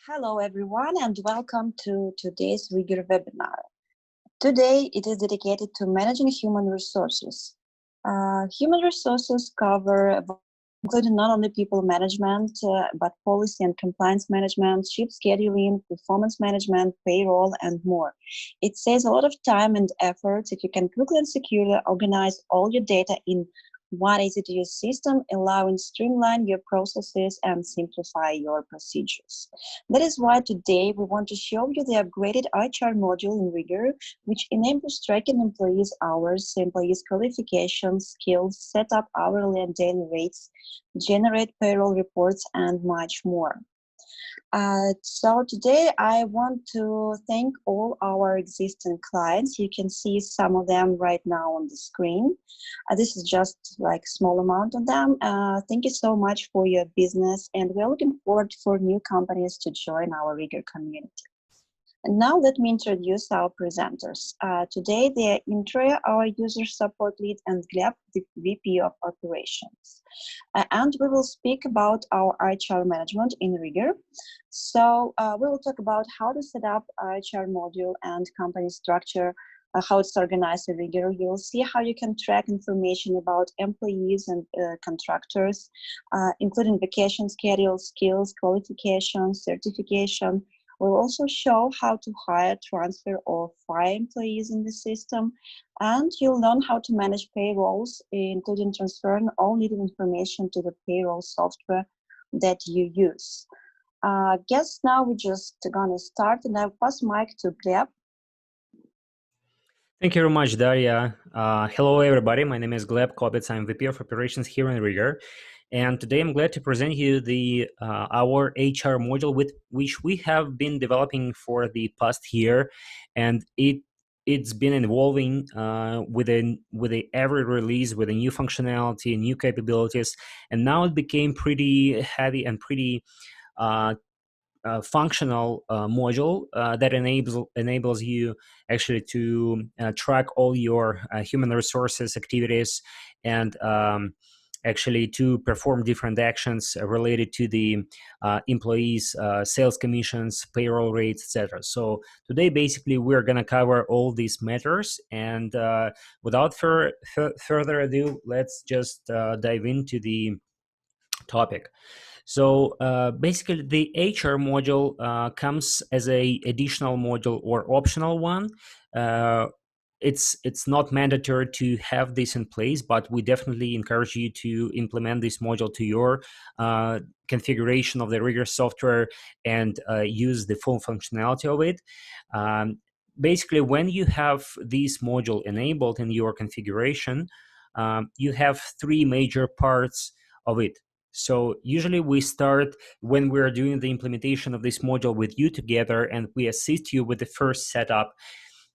Hello, everyone, and welcome to today's RigER webinar. Today, it is dedicated to managing human resources. Human resources cover including not only people management, but policy and compliance management, shift scheduling, performance management, payroll, and more. It saves a lot of time and effort if you can quickly and securely organize all your data in one easy-to-use system, allowing streamline your processes and simplify your procedures. That is why today we want to show you the upgraded HR module in RigER, which enables tracking employees' hours, employees' qualifications, skills, set up hourly and daily rates, generate payroll reports, and much more. So today I want to thank all our existing clients. You can see some of them right now on the screen. This is just like a small amount of them. Thank you so much for your business, and we're looking forward for new companies to join our RigER community. And now let me introduce our presenters. Today they are Andrea, our user support lead, and Gleb, the VP of operations. And we will speak about our HR management in RigER. So we will talk about how to set up HR module and company structure, how it's organized in RigER. You'll see how you can track information about employees and contractors, including vacation schedules, skills, qualifications, certification. We'll also show how to hire, transfer, or fire employees in the system, and you'll learn how to manage payrolls, including transferring all needed information to the payroll software that you use. Guess now we're just gonna start, and I'll pass mic to Gleb. Thank you very much, Daria. Hello, everybody. My name is Gleb Kobits. I'm VP of Operations here in RigER. And today I'm glad to present you our HR module, with which we have been developing for the past year. And it's been evolving with every release, with a new functionality, new capabilities. And now it became pretty heavy and pretty functional module that enables you actually to track all your human resources activities, and actually to perform different actions related to the employees' sales commissions, payroll rates, etc. So today, basically, we're going to cover all these matters. And without further ado, let's just dive into the topic. So basically, the HR module comes as a additional module or optional one. It's not mandatory to have this in place, but we definitely encourage you to implement this module to your configuration of the RigER software and use the full functionality of it. Basically, when you have this module enabled in your configuration, you have three major parts of it. So usually we start when we're doing the implementation of this module with you together, and we assist you with the first setup.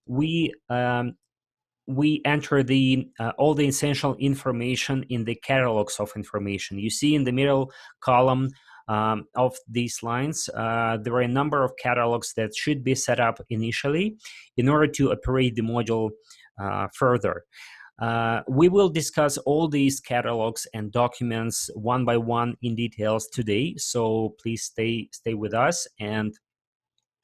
We enter all the essential information in the catalogs of information. You see in the middle column of these lines, there are a number of catalogs that should be set up initially in order to operate the module further. We will discuss all these catalogs and documents one by one in details today, so please stay with us, and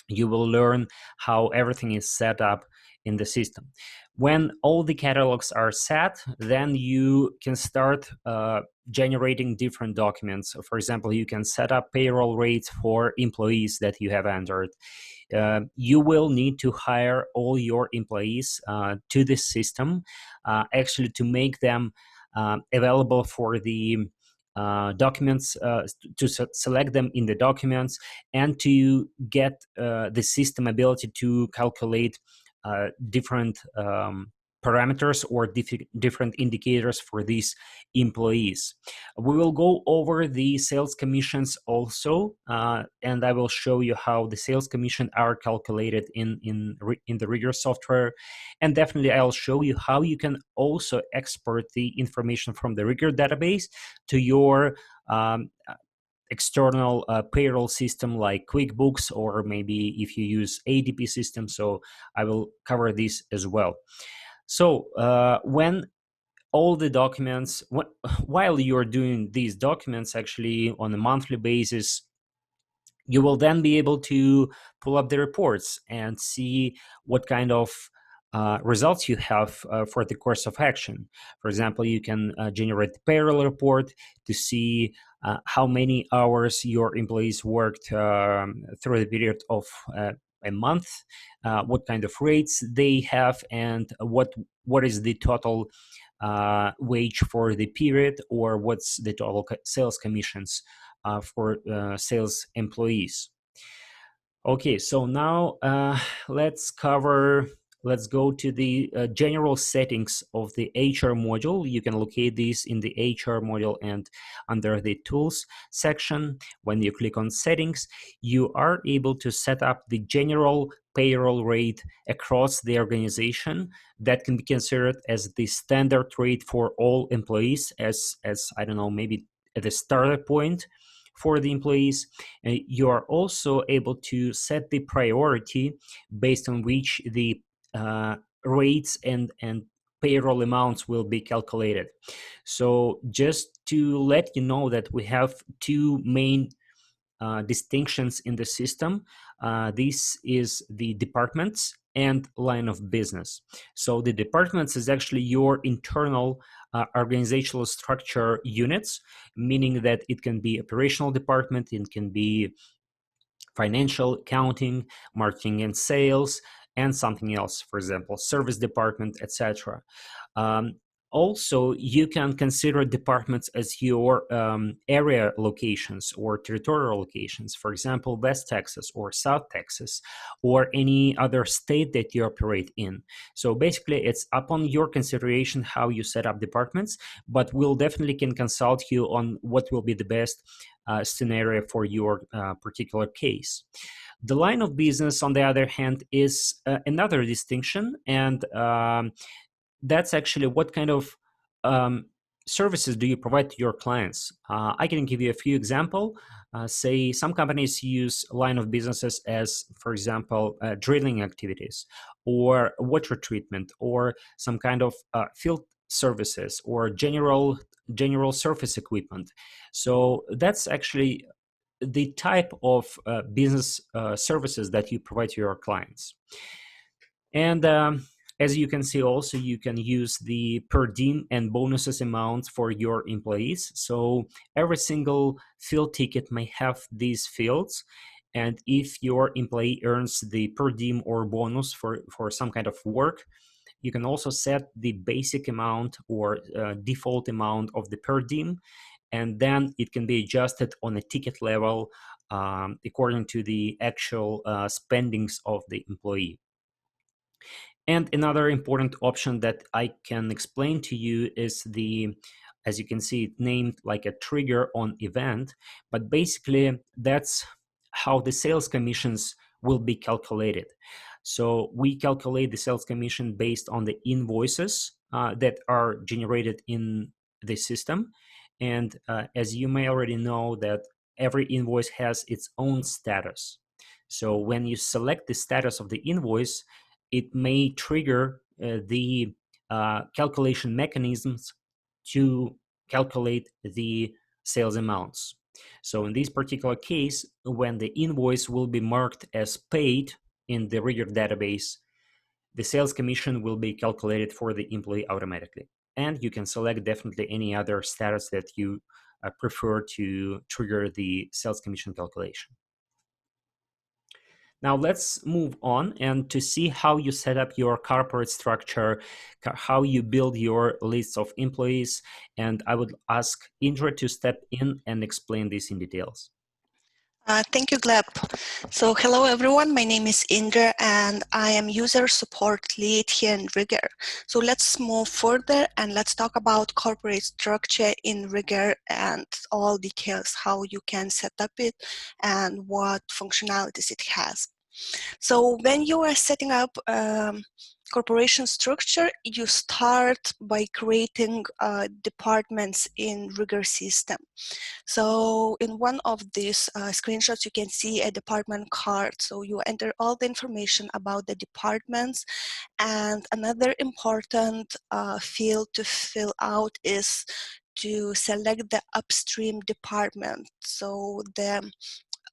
you will learn how everything is set up in the system. When all the catalogs are set, then you can start generating different documents. For example, you can set up payroll rates for employees that you have entered. You will need to hire all your employees to this system, actually to make them available for the documents, to select them in the documents, and to get the system ability to calculate different parameters or different indicators for these employees. We will go over the sales commissions also, and I will show you how the sales commission are calculated in the RigER software. And definitely I'll show you how you can also export the information from the RigER database to your external payroll system like QuickBooks, or maybe if you use ADP system. So I will cover this as well. So when all the documents, while you're doing these documents actually on a monthly basis, You will then be able to pull up the reports and see what kind of results you have for the course of action. For example, you can generate the payroll report to see how many hours your employees worked through the period of a month, what kind of rates they have, and what is the total wage for the period, or what's the total sales commissions for sales employees. Okay, so now let's go to the general settings of the HR module. You can locate these in the HR module and under the tools section. When you click on settings, you are able to set up the general payroll rate across the organization that can be considered as the standard rate for all employees as I don't know, maybe at the starter point for the employees. You are also able to set the priority based on which the rates and payroll amounts will be calculated. So just to let you know that we have two main distinctions in the system. This is the departments and line of business. So the departments is actually your internal organizational structure units, meaning that it can be operational department, it can be financial, accounting, marketing and sales, and something else, for example, service department, etc. Also, you can consider departments as your area locations or territorial locations, for example, West Texas or South Texas, or any other state that you operate in. So basically, it's upon your consideration how you set up departments, but we'll definitely can consult you on what will be the best scenario for your particular case. The line of business, on the other hand, is another distinction, and that's actually what kind of services do you provide to your clients. I can give you a few examples. Say some companies use line of businesses as, for example, drilling activities or water treatment or some kind of field services or general surface equipment. So that's actually the type of business services that you provide to your clients. And as you can see, also you can use the per diem and bonuses amounts for your employees. So every single field ticket may have these fields, and if your employee earns the per diem or bonus for some kind of work, you can also set the basic amount or default amount of the per diem, and then it can be adjusted on a ticket level according to the actual spendings of the employee. And another important option that I can explain to you is the, as you can see, it named like a trigger on event, but basically that's how the sales commissions will be calculated. So we calculate the sales commission based on the invoices that are generated in the system. And as you may already know, that every invoice has its own status. So when you select the status of the invoice, it may trigger the calculation mechanisms to calculate the sales amounts. So in this particular case, when the invoice will be marked as paid in the RigER database, the sales commission will be calculated for the employee automatically. And you can select definitely any other status that you prefer to trigger the sales commission calculation. Now let's move on and to see how you set up your corporate structure, how you build your lists of employees. And I would ask Indra to step in and explain this in details. Thank you, Gleb. So hello, everyone. My name is Indra, and I am user support lead here in RigER. So let's move further and let's talk about corporate structure in RigER and all details, how you can set up it and what functionalities it has. So when you are setting up corporation structure, you start by creating departments in RigER system. So in one of these screenshots, you can see a department card. So you enter all the information about the departments. And another important field to fill out is to select the upstream department. So the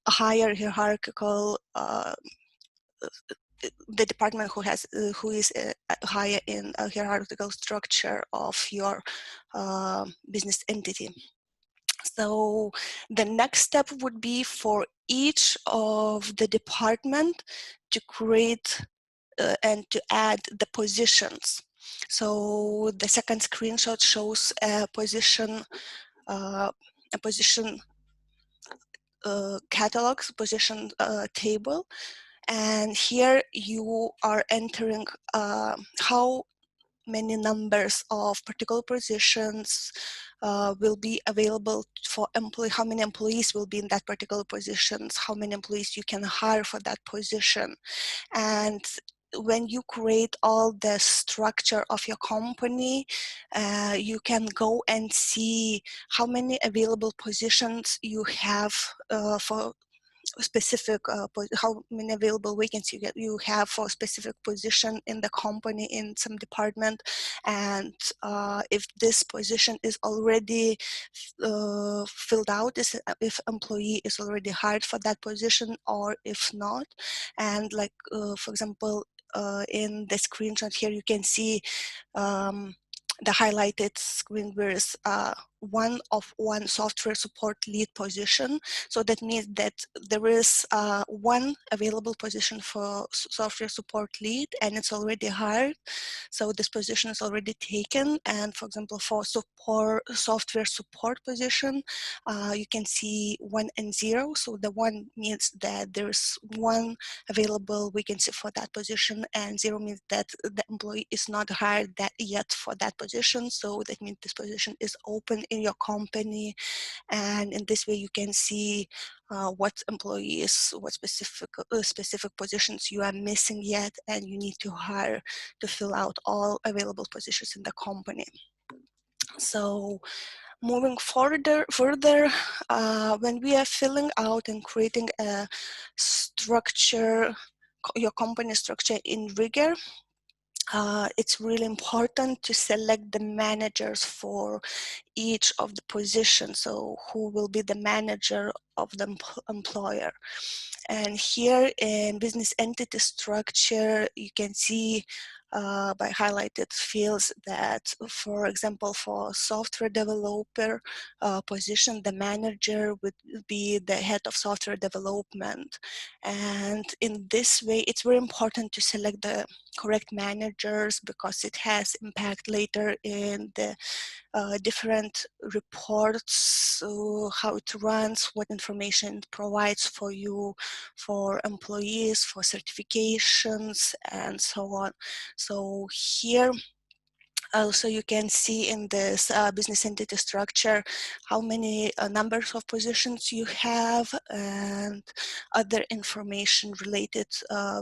a higher hierarchical the department who is higher in a hierarchical structure of your business entity. So the next step would be for each of the department to create and to add the positions. So the second screenshot shows a position catalog, position table. And here you are entering how many numbers of particular positions will be available for how many employees will be in that particular positions, how many employees you can hire for that position. And when you create all the structure of your company, you can go and see how many available positions you have for specific how many available vacancies you have for a specific position in the company in some department, and if this position is already filled out, if employee is already hired for that position or if not. And like for example in the screenshot here you can see the highlighted screen where is one software support lead position. So that means that there is one available position for software support lead and it's already hired. So this position is already taken. And for example, for software support position, you can see 1 and 0. So the 1 means that there's one available vacancy for that position, and 0 means that the employee is not hired yet for that position. So that means this position is open in your company, and in this way you can see what employees, what specific positions you are missing yet and you need to hire to fill out all available positions in the company. So moving further, when we are filling out and creating a structure, your company structure in RigER, it's really important to select the managers for each of the positions. So who will be the manager of the employer. And here in business entity structure, you can see by highlighted fields that, for example, for software developer position, the manager would be the head of software development. And in this way, it's very important to select the correct managers because it has impact later in the different reports, how it runs, what information it provides for you, for employees, for certifications, and so on. So here also you can see in this business entity structure how many numbers of positions you have and other information related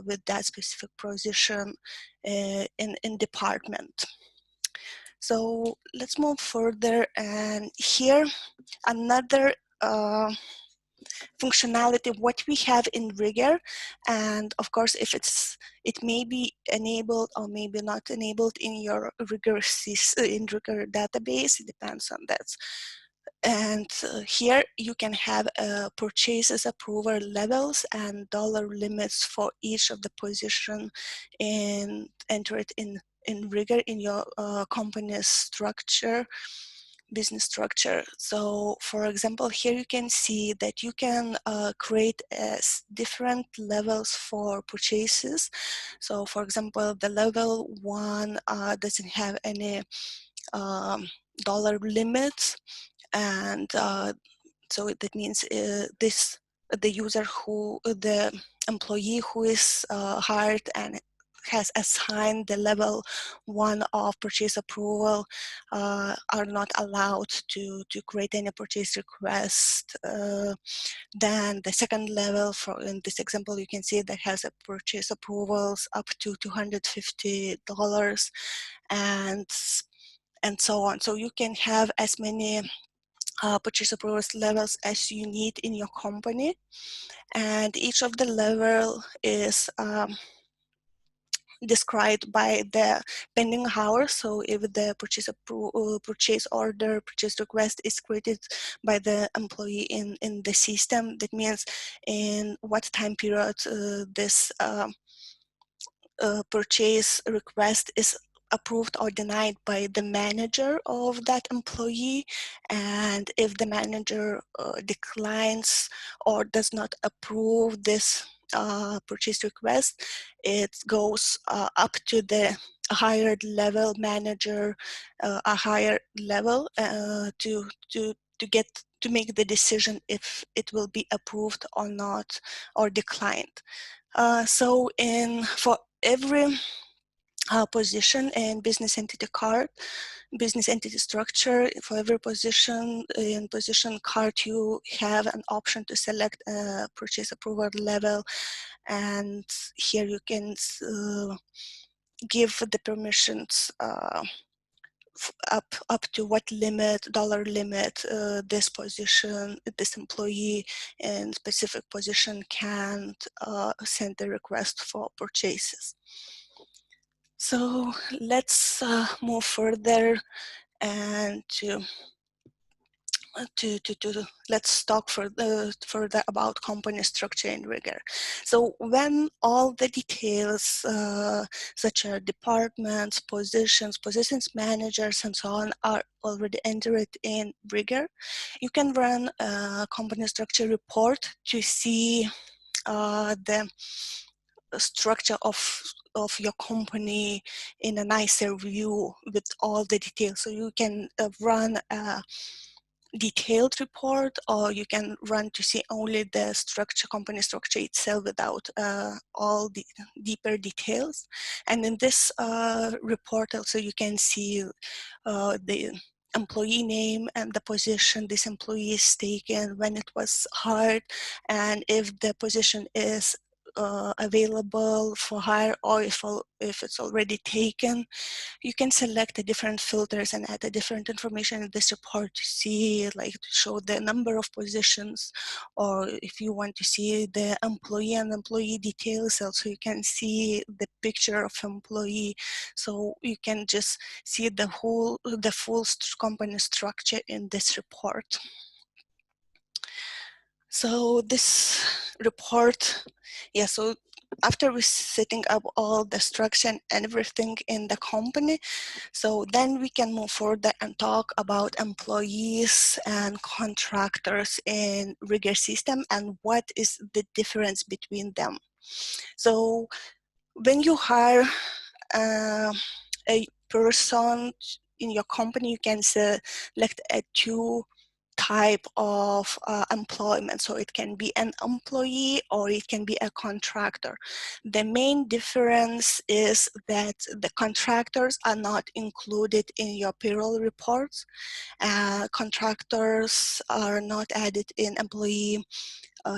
with that specific position in department. So let's move further, and here another functionality what we have in RigER, and of course if it may be enabled or maybe not enabled in your RigER database, it depends on that. And here you can have purchases approval levels and dollar limits for each of the position and enter it in RigER in your company's structure, business structure. So for example, here you can see that you can create different levels for purchases. So for example, the level 1 doesn't have any dollar limits, and so that means the employee who is hired and has assigned the level 1 of purchase approval are not allowed to create any purchase request. Then the second level, in this example, you can see that has a purchase approvals up to $250 and so on. So you can have as many purchase approvals levels as you need in your company, and each of the level is described by the pending hours. So if the purchase order, purchase request is created by the employee in the system, that means in what time period this purchase request is approved or denied by the manager of that employee. And if the manager declines or does not approve this purchase request, it goes up to the higher level manager, a higher level to make the decision if it will be approved or not or declined. So for every position in business entity card, business entity structure, for every position in position card, you have an option to select a purchase approval level, and here you can give the permissions up to what limit, dollar limit, this position, this employee in specific position can send a request for purchases. So let's move further and let's talk further about company structure in RigER. So when all the details such as departments, positions managers, and so on are already entered in RigER, you can run a company structure report to see the structure of your company in a nicer view with all the details. So you can run a detailed report, or you can run to see only the structure, company structure itself, without all the deeper details. And in this report also you can see the employee name and the position this employee is taken, when it was hired, and if the position is available for hire, or if it's already taken. You can select the different filters and add the different information in this report to see, like to show the number of positions, or if you want to see the employee and employee details, also you can see the picture of employee. So you can just see the full company structure in this report. So this report, so after we're setting up all the structure and everything in the company, so then we can move further and talk about employees and contractors in RigER system and what is the difference between them. So when you hire a person in your company, you can select two type of employment. So it can be an employee or it can be a contractor. The main difference is that the contractors are not included in your payroll reports. Contractors are not added in employee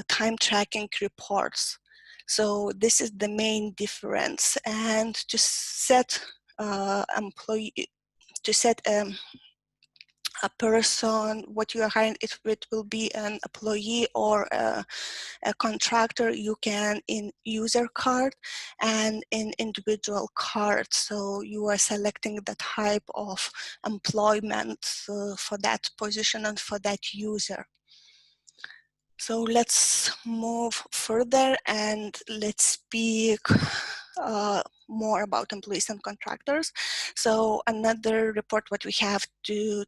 time tracking reports. So this is the main difference. And to set a person, what you are hiring, if it will be an employee or a contractor, you can in user card and in individual card. So you are selecting the type of employment for that position and for that user. So let's move further and let's speak more about employees and contractors. So another report what we have to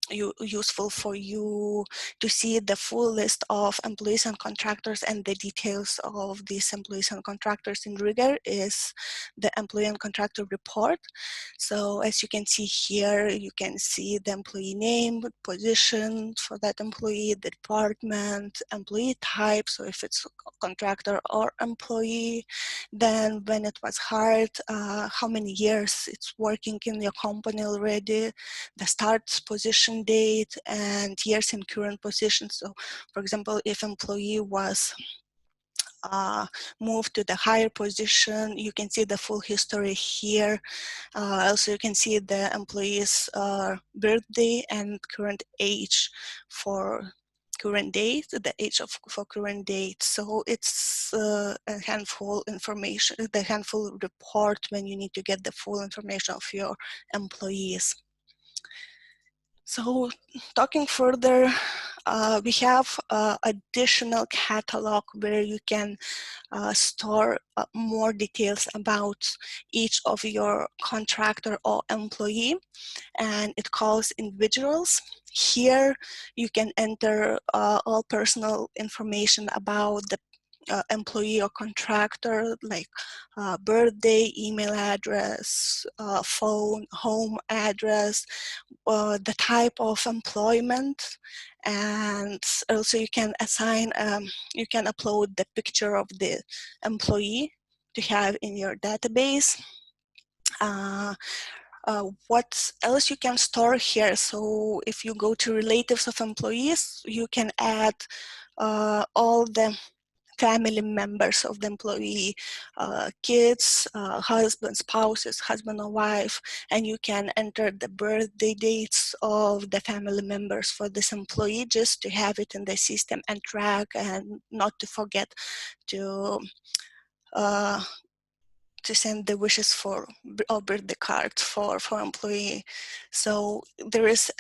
useful for you to see the full list of employees and contractors and the details of these employees and contractors in RigER is the employee and contractor report. So as you can see here, you can see the employee name, position for that employee, the department, employee type, so if it's a contractor or employee, then when it was hired, how many years it's working in your company already, the start position date, and years in current position. So for example, if employee was moved to the higher position, you can see the full history here. Also you can see the employee's birthday and current age for current date, the age for current date. So it's a handful information, the handful report when you need to get the full information of your employees. So talking further, we have additional catalog where you can store more details about each of your contractor or employee, and it calls individuals. Here you can enter all personal information about the employee or contractor, like birthday, email address, phone, home address, the type of employment, and also you can assign, you can upload the picture of the employee to have in your database. What else you can store here? So if you go to relatives of employees, you can add all the family members of the employee, kids, husband, spouses, husband or wife, and you can enter the birthday dates of the family members for this employee just to have it in the system and track, and not to forget to send the wishes for or birthday card for employee. So there is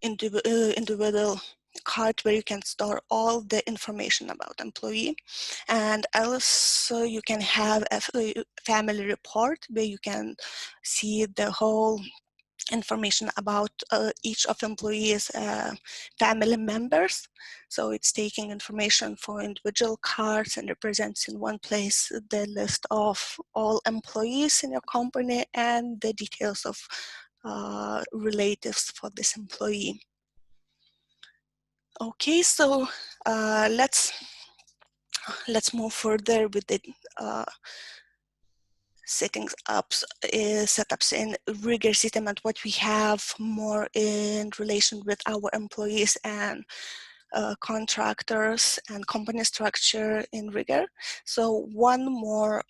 individual card where you can store all the information about employee, and also you can have a family report where you can see the whole information about each of employees' family members. So it's taking information for individual cards and represents in one place the list of all employees in your company and the details of relatives for this employee. Okay, so let's move further with the setups in RigER system and what we have more in relation with our employees and contractors and company structure in RigER. So one more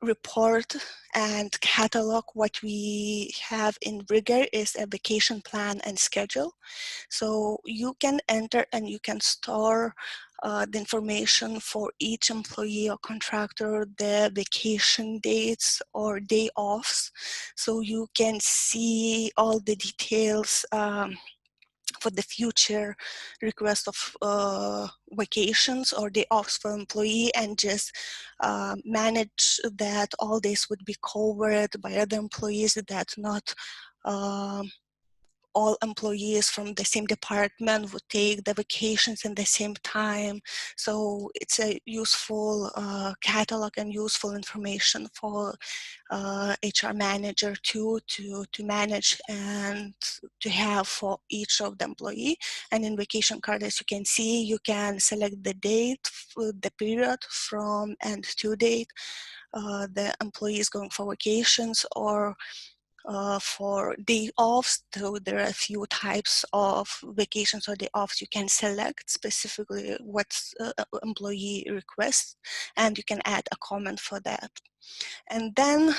report and catalog what we have in RigER is a vacation plan and schedule. So you can enter and you can store the information for each employee or contractor, their vacation dates or day offs. So you can see all the details for the future request of vacations or day offs for employee, and just manage that all days would be covered by other employees, that not all employees from the same department would take the vacations in the same time. So it's a useful catalog and useful information for HR manager to manage and to have for each of the employee. And in vacation card, as you can see, you can select the date, the period from and to date, the employee is going for vacations or for day offs. So there are a few types of vacations or day offs you can select specifically what employee requests, and you can add a comment for that. And then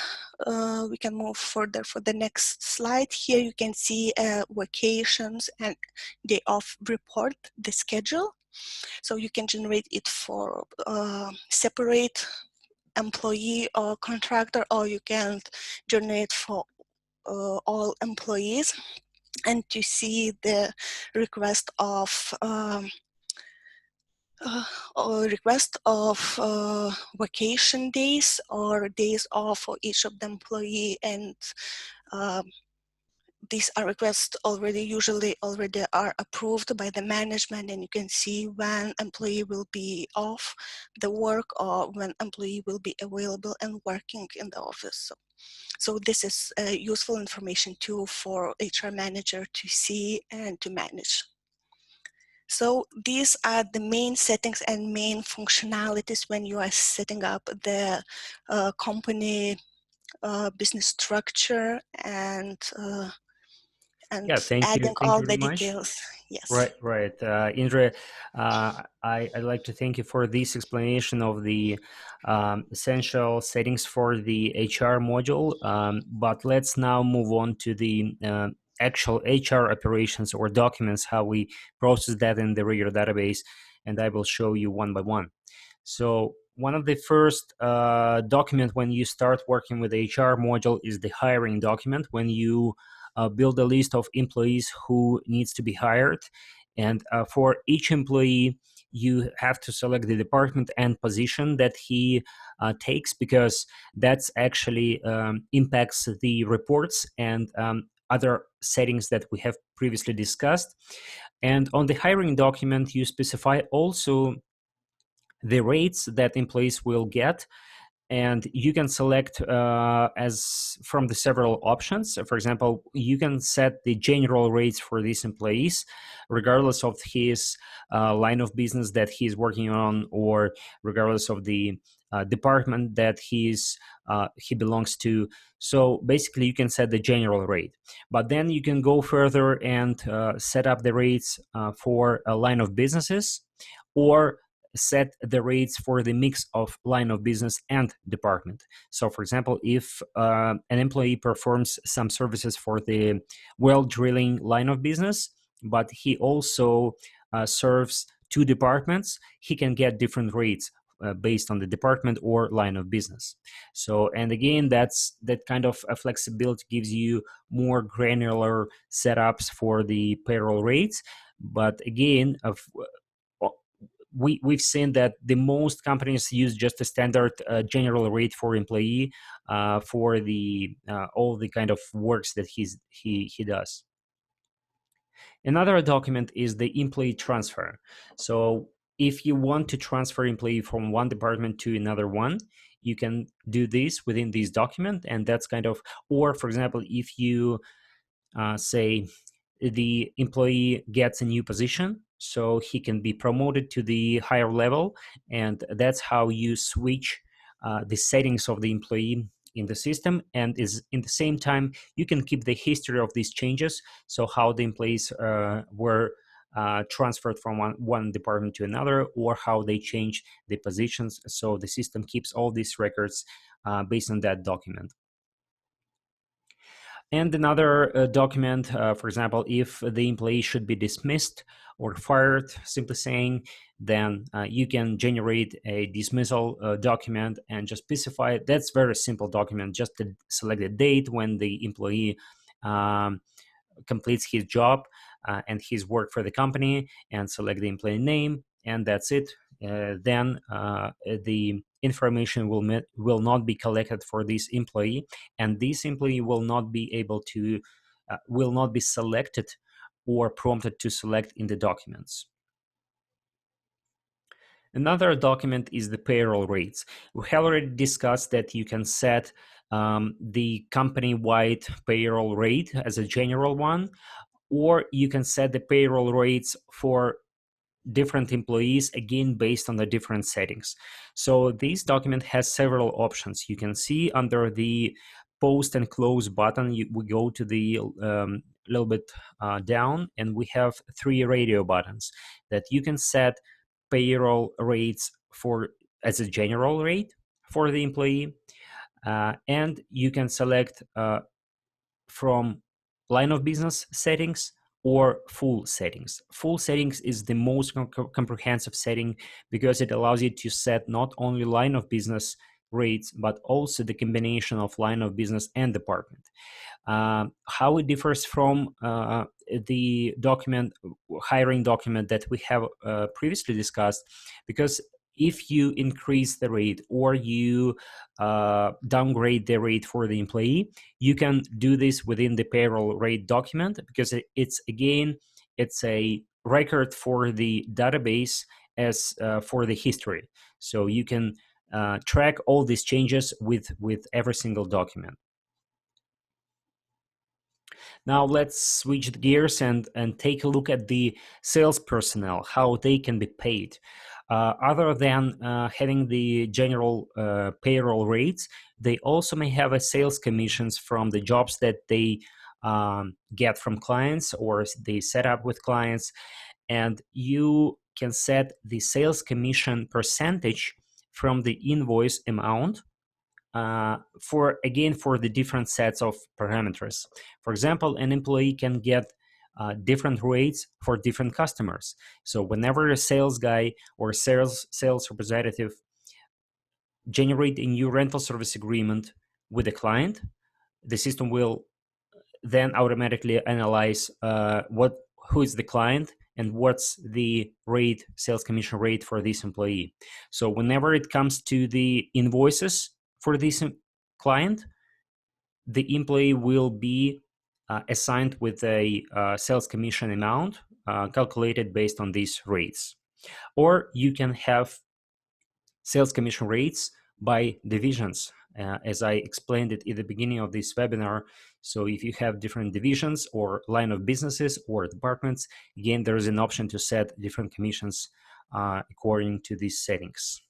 we can move further for the next slide. Here you can see vacations and day off report, the schedule. So you can generate it for separate employee or contractor, or you can generate for all employees, and to see the request of vacation days or days off for each of the employee, and these are requests usually already are approved by the management, and you can see when employee will be off the work or when employee will be available and working in the office. So this is useful information too for HR manager to see and to manage. So these are the main settings and main functionalities when you are setting up the company business structure and Yeah, thank you. adding Thank all you the very much. details. Yes. Right. Indra, I'd like to thank you for this explanation of the essential settings for the HR module. But let's now move on to the actual HR operations or documents, how we process that in the RigER database, and I will show you one by one. So one of the first document when you start working with the HR module is the hiring document, when you build a list of employees who needs to be hired. And for each employee, you have to select the department and position that he takes, because that's actually impacts the reports and other settings that we have previously discussed. And on the hiring document, you specify also the rates that employees will get, and you can select as from the several options. For example, you can set the general rates for these employees regardless of his line of business that he's working on, or regardless of the department that he belongs to. So basically you can set the general rate, but then you can go further and set up the rates for a line of businesses, or set the rates for the mix of line of business and department. So for example, if an employee performs some services for the well drilling line of business, but he also serves two departments, he can get different rates based on the department or line of business. So, and again, that kind of a flexibility gives you more granular setups for the payroll rates. But again, we've seen that the most companies use just a standard general rate for employee for the all the kind of works that he does. Another document is the employee transfer. So if you want to transfer employee from one department to another one, you can do this within this document, and that's kind of, or for example, if you say the employee gets a new position, so he can be promoted to the higher level, and that's how you switch the settings of the employee in the system. And is in the same time you can keep the history of these changes, so how the employees were transferred from one department to another, or how they change the positions. So the system keeps all these records based on that document. And another document, for example, if the employee should be dismissed or fired, simply saying, then you can generate a dismissal document and just specify. That's very simple document, just to select the date when the employee completes his job and his work for the company, and select the employee name, and that's it. Then the information will not be collected for this employee, and this employee will not be able to will not be selected or prompted to select in the documents. Another document is the payroll rates. We have already discussed that you can set the company-wide payroll rate as a general one, or you can set the payroll rates for different employees, again based on the different settings. So this document has several options. You can see under the post and close button, we go to the little bit down, and we have 3 radio buttons that you can set payroll rates for as a general rate for the employee, and you can select from line of business settings or full settings. Full settings is the most comprehensive setting, because it allows you to set not only line of business rates, but also the combination of line of business and department. How it differs from the hiring document that we have previously discussed, because if you increase the rate or you downgrade the rate for the employee, you can do this within the payroll rate document, because it's a record for the database as for the history. So you can track all these changes with every single document. Now let's switch the gears and take a look at the sales personnel, how they can be paid. Other than having the general payroll rates, they also may have a sales commissions from the jobs that they get from clients or they set up with clients. And you can set the sales commission percentage from the invoice amount for the different sets of parameters. For example, an employee can get different rates for different customers. So whenever a sales guy or sales representative generate a new rental service agreement with a client, the system will then automatically analyze who is the client and what's the sales commission rate for this employee. So whenever it comes to the invoices for this client, the employee will be assigned with a sales commission amount calculated based on these rates. Or you can have sales commission rates by divisions, as I explained it at the beginning of this webinar. So if you have different divisions or line of businesses or departments, again, there is an option to set different commissions according to these settings.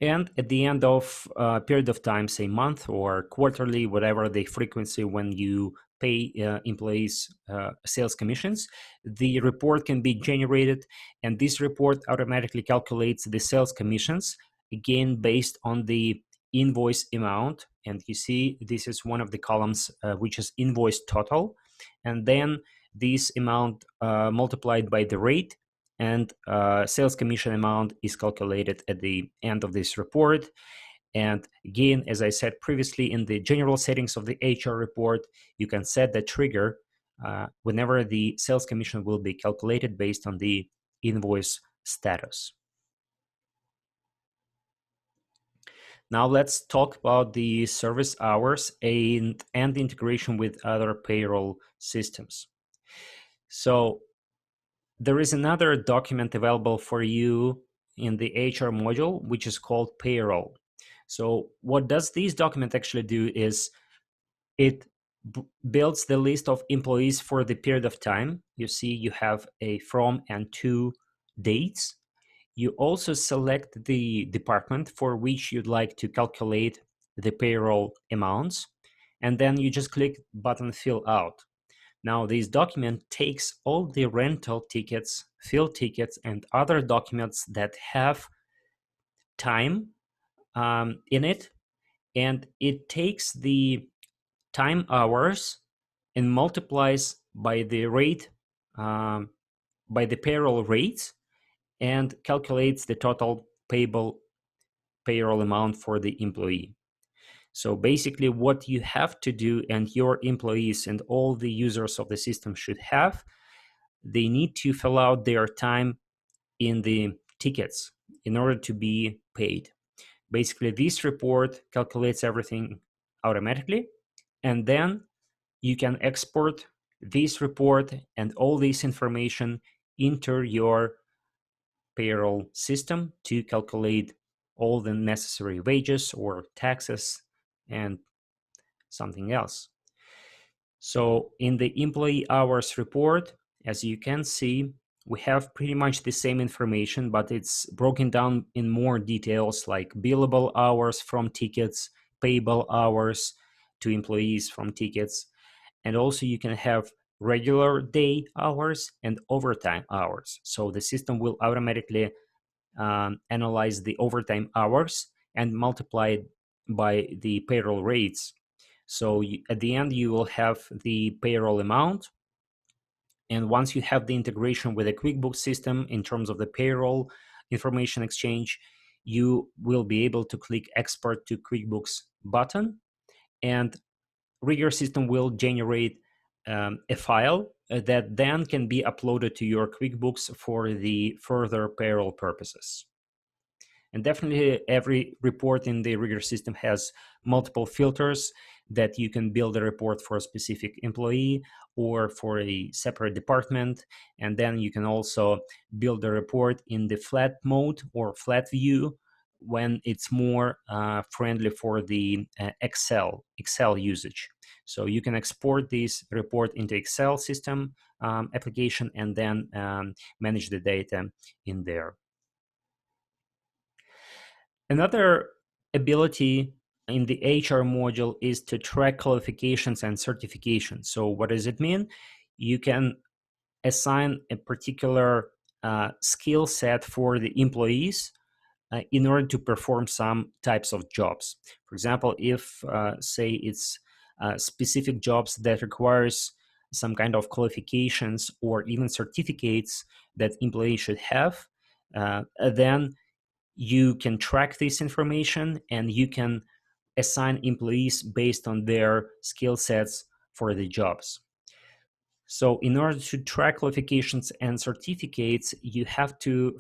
And at the end of a period of time, say month or quarterly, whatever the frequency when you pay employees sales commissions, the report can be generated, and this report automatically calculates the sales commissions, again, based on the invoice amount. And you see, this is one of the columns, which is invoice total. And then this amount multiplied by the rate, and sales commission amount is calculated at the end of this report. And again, as I said previously, in the general settings of the HR report, you can set the trigger whenever the sales commission will be calculated based on the invoice status. Now let's talk about the service hours and integration with other payroll systems. So there is another document available for you in the HR module, which is called Payroll. So what does this document actually do is it builds the list of employees for the period of time. You see you have a from and to dates. You also select the department for which you'd like to calculate the payroll amounts, and then you just click button Fill Out. Now, this document takes all the rental tickets, field tickets, and other documents that have time in it, and it takes the time hours and multiplies by the rate, by the payroll rates, and calculates the total payable payroll amount for the employee. So basically what you have to do, and your employees and all the users of the system should have, they need to fill out their time in the tickets in order to be paid. Basically, this report calculates everything automatically, and then you can export this report and all this information into your payroll system to calculate all the necessary wages or taxes and something else. So in the employee hours report, as you can see, we have pretty much the same information, but it's broken down in more details, like billable hours from tickets, payable hours to employees from tickets. And also you can have regular day hours and overtime hours. So the system will automatically analyze the overtime hours and multiply it by the payroll rates. So at the end, you will have the payroll amount. And once you have the integration with a QuickBooks system in terms of the payroll information exchange, you will be able to click Export to QuickBooks button, and RigER system will generate a file that then can be uploaded to your QuickBooks for the further payroll purposes. And definitely every report in the RigER system has multiple filters that you can build a report for a specific employee or for a separate department. And then you can also build a report in the flat mode or flat view when it's more friendly for the Excel usage. So you can export this report into Excel system application and then manage the data in there. Another ability in the HR module is to track qualifications and certifications. So what does it mean? You can assign a particular skill set for the employees in order to perform some types of jobs. For example, if say it's specific jobs that requires some kind of qualifications or even certificates that employees should have, then you can track this information and you can assign employees based on their skill sets for the jobs. So in order to track qualifications and certificates, you have to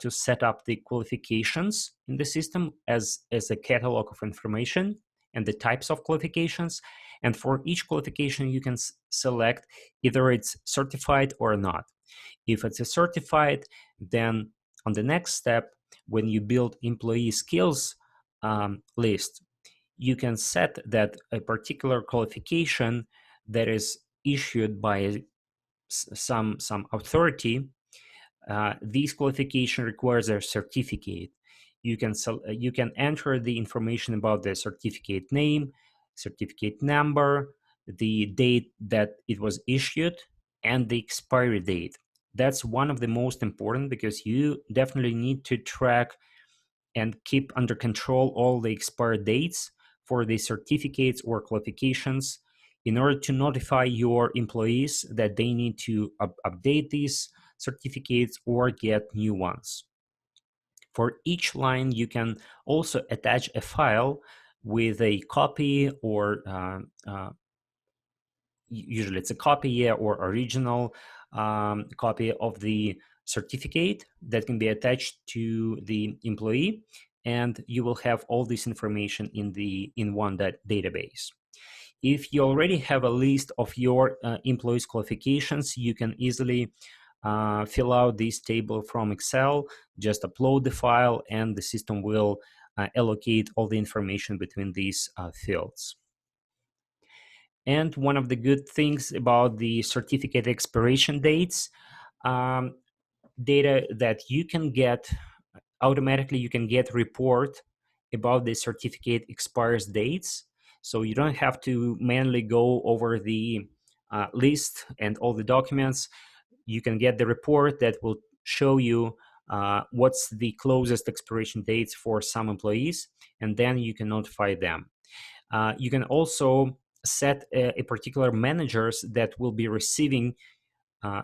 set up the qualifications in the system as a catalog of information and the types of qualifications. And for each qualification, you can select either it's certified or not. If it's a certified, then on the next step, when you build employee skills list, you can set that a particular qualification that is issued by some authority, this qualification requires a certificate. You can enter the information about the certificate name, certificate number, the date that it was issued, and the expiry date. That's one of the most important because you definitely need to track and keep under control all the expiry dates for the certificates or qualifications in order to notify your employees that they need to update these certificates or get new ones. For each line, you can also attach a file with a copy or usually it's a copy, yeah, or original copy of the certificate that can be attached to the employee, and you will have all this information in one database. If you already have a list of your employees' qualifications, you can easily fill out this table from Excel, just upload the file, and the system will allocate all the information between these fields. And one of the good things about the certificate expiration dates, data that you can get automatically, you can get report about the certificate expires dates. So you don't have to manually go over the list and all the documents. You can get the report that will show you what's the closest expiration dates for some employees, and then you can notify them. You can also set a particular managers that will be receiving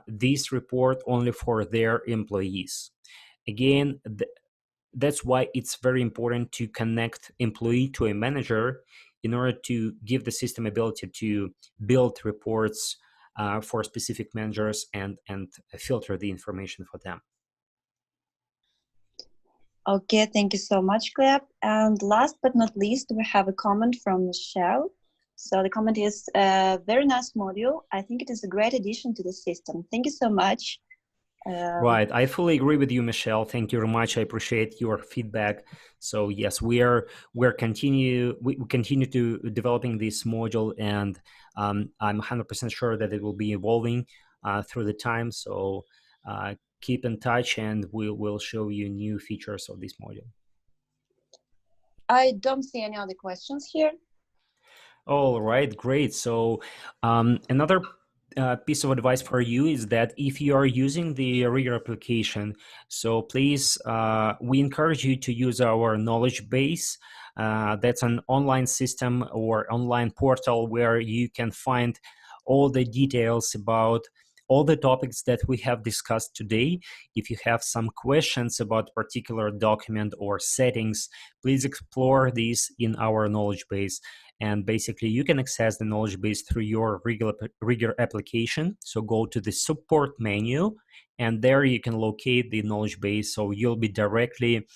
this report only for their employees. Again, that's why it's very important to connect employee to a manager in order to give the system ability to build reports for specific managers and filter the information for them. Okay, thank you so much, Gleb. And last but not least, we have a comment from Michelle. So the comment is, very nice module. I think it is a great addition to the system. Thank you so much. Right, I fully agree with you, Michelle. Thank you very much. I appreciate your feedback. So yes, we continue to developing this module, and I'm 100% sure that it will be evolving through the time. So keep in touch, and we'll show you new features of this module. I don't see any other questions here. All right, great. So another piece of advice for you is that if you are using the RigER application, so please, we encourage you to use our knowledge base. That's an online system or online portal where you can find all the details about all the topics that we have discussed today. If you have some questions about a particular document or settings, please explore these in our knowledge base. And basically, you can access the knowledge base through your RigER application. So go to the support menu, and there you can locate the knowledge base. So you'll be directly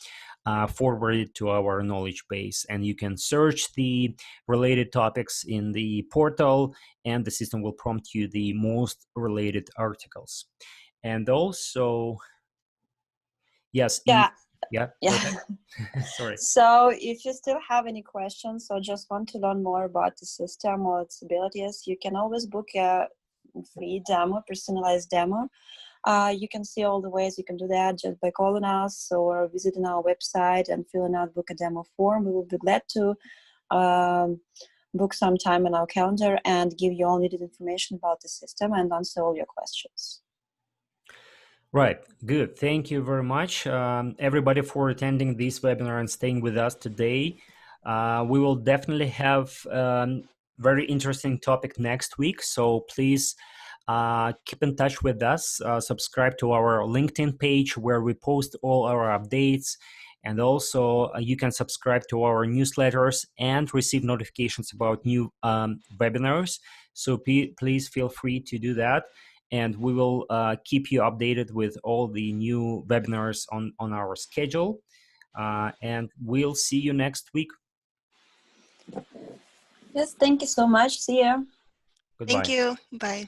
forwarded to our knowledge base, and you can search the related topics in the portal, and the system will prompt you the most related articles. And also, yes, yeah. Sorry. So if you still have any questions or just want to learn more about the system or its abilities, you can always book a free demo, personalized demo. You can see all the ways you can do that just by calling us or visiting our website and filling out book a demo form. We will be glad to book some time in our calendar and give you all needed information about the system and answer all your questions. Right, good. Thank you very much, everybody, for attending this webinar and staying with us today. We will definitely have very interesting topic next week, so please keep in touch with us. Subscribe to our LinkedIn page where we post all our updates, and also you can subscribe to our newsletters and receive notifications about new webinars. So please feel free to do that, and we will keep you updated with all the new webinars on our schedule. And we'll see you next week. Yes, thank you so much. See you. Goodbye. Thank you. Bye.